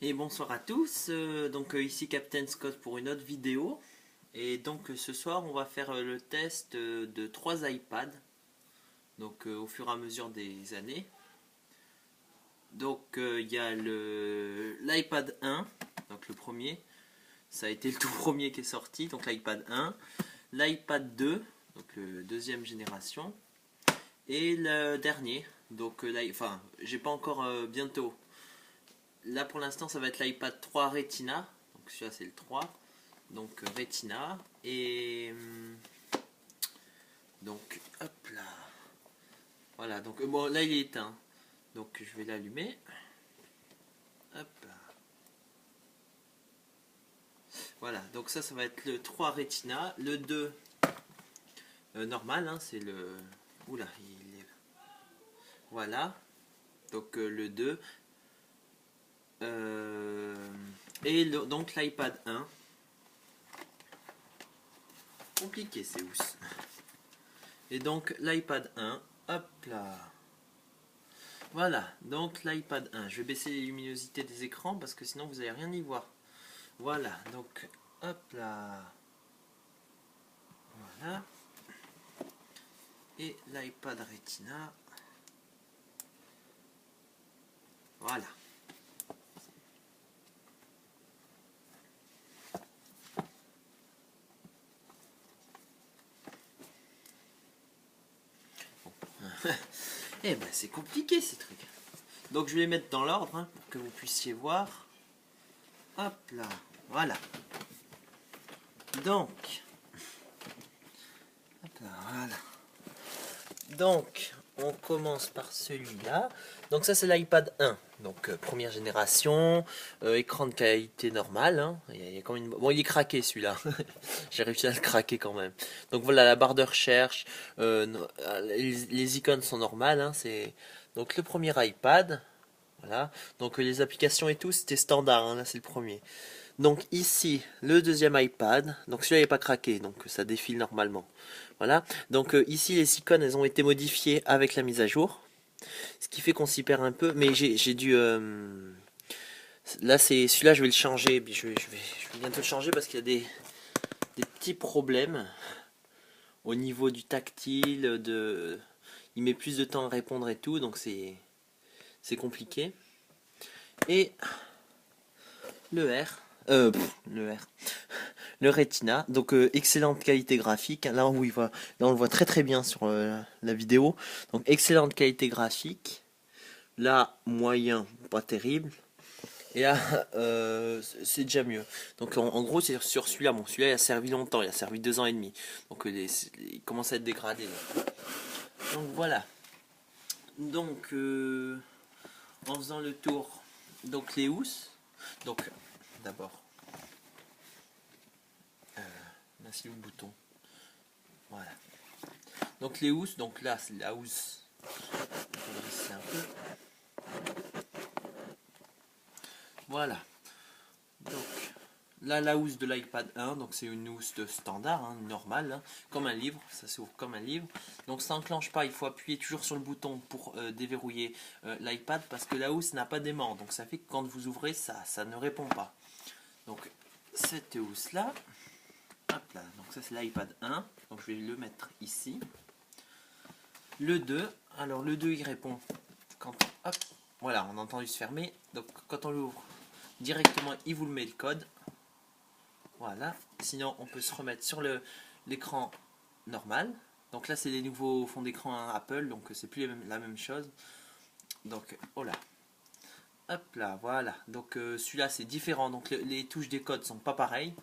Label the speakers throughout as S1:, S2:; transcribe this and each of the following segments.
S1: Et bonsoir à tous, ici Captain Scott pour une autre vidéo. Et donc ce soir on va faire le test de 3 iPads, au fur et à mesure des années. Il y a l'iPad 1, donc le premier, ça a été le tout premier qui est sorti, donc l'iPad 1, l'iPad 2, donc deuxième génération, et le dernier, j'ai pas encore bientôt. Là pour l'instant ça va être l'iPad 3 Retina, donc celui-là c'est le 3, donc Retina, et donc hop là, voilà, donc bon là il est éteint, donc je vais l'allumer, hop là, voilà, donc ça va être le 3 Retina, le 2 normal, hein, c'est le, oula, il est, voilà, donc le 2, donc l'iPad 1, compliqué c'est où. Et donc l'iPad 1, hop là. Voilà, donc l'iPad 1. Je vais baisser les luminosités des écrans parce que sinon vous n'allez rien y voir. Voilà, donc hop là. Voilà. Et l'iPad Retina. Voilà. Eh ben c'est compliqué ces trucs. Donc je vais les mettre dans l'ordre hein, pour que vous puissiez voir. Hop là, voilà. Donc, hop là, voilà. Donc, on commence par celui-là. Donc ça c'est l'iPad 1, donc première génération, écran de qualité normale. Hein. Il y a quand même bon, il est craqué celui-là. J'ai réussi à le craquer quand même. Donc voilà la barre de recherche, les icônes sont normales. Hein. C'est donc le premier iPad. Voilà. Donc les applications et tout c'était standard. Hein. Là c'est le premier. Donc ici, le deuxième iPad, donc celui-là n'est pas craqué, donc ça défile normalement. Voilà, donc ici les icônes elles ont été modifiées avec la mise à jour, ce qui fait qu'on s'y perd un peu, mais j'ai dû... là c'est celui-là je vais le changer, je vais bientôt le changer parce qu'il y a des petits problèmes au niveau du tactile, il met plus de temps à répondre et tout, donc c'est compliqué. Et le R, le R, le Retina, donc excellente qualité graphique. Là on le voit très très bien sur la vidéo. Donc excellente qualité graphique. Là moyen, pas terrible. Et là c'est déjà mieux. Donc en gros c'est sur celui-là. Bon celui-là il a servi longtemps, il a servi 2 ans et demi. Donc il commence à être dégradé. Là. Donc voilà. Donc en faisant le tour, donc les housses. Donc d'abord. Merci le bouton. Voilà. Donc les housses, donc là c'est la housse. Je vais dresser un peu. Voilà. Donc là la housse de l'iPad 1, donc c'est une housse de standard, hein, normale, hein, comme un livre, ça s'ouvre comme un livre. Donc ça n'enclenche pas, il faut appuyer toujours sur le bouton pour déverrouiller l'iPad parce que la housse n'a pas d'aimant. Donc ça fait que quand vous ouvrez ça ne répond pas. Donc cette housse là, hop là, donc ça c'est l'iPad 1, donc je vais le mettre ici. Le 2, alors le 2 il répond quand, hop, voilà, on a entendu se fermer, donc quand on l'ouvre directement il vous le met le code, voilà, sinon on peut se remettre sur l'écran normal, donc là c'est les nouveaux fonds d'écran Apple, donc c'est plus la même chose, donc oh là, hop là, voilà, donc celui-là c'est différent, donc les touches des codes sont pas pareilles,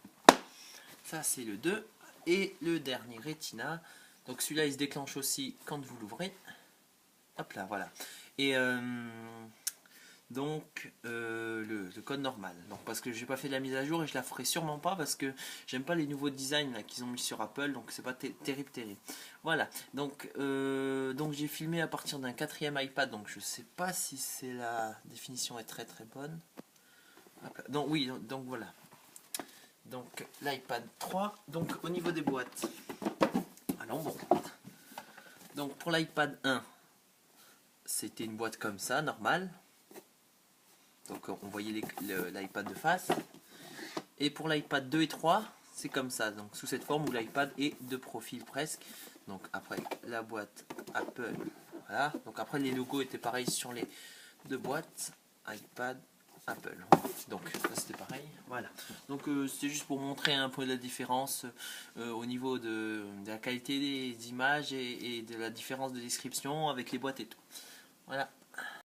S1: ça c'est le 2, et le dernier Retina, donc celui-là il se déclenche aussi quand vous l'ouvrez. Hop là, voilà. Et le code normal. Donc parce que j'ai pas fait de la mise à jour et je la ferai sûrement pas parce que j'aime pas les nouveaux designs là qu'ils ont mis sur Apple, donc c'est pas terrible. Voilà. Donc j'ai filmé à partir d'un 4e iPad, donc je sais pas si c'est la définition est très très bonne. Donc oui, donc voilà. Donc l'iPad 3. Donc au niveau des boîtes. Alors bon. Donc pour l'iPad 1. C'était une boîte comme ça, normale. Donc on voyait l'iPad de face. Et pour l'iPad 2 et 3, c'est comme ça, donc sous cette forme où l'iPad est de profil presque. Donc après la boîte Apple, voilà. Donc après les logos étaient pareils sur les deux boîtes, iPad, Apple. Donc ça c'était pareil, voilà. Donc c'était juste pour montrer un peu la différence au niveau de la qualité des images et de la différence de description avec les boîtes et tout. Voilà.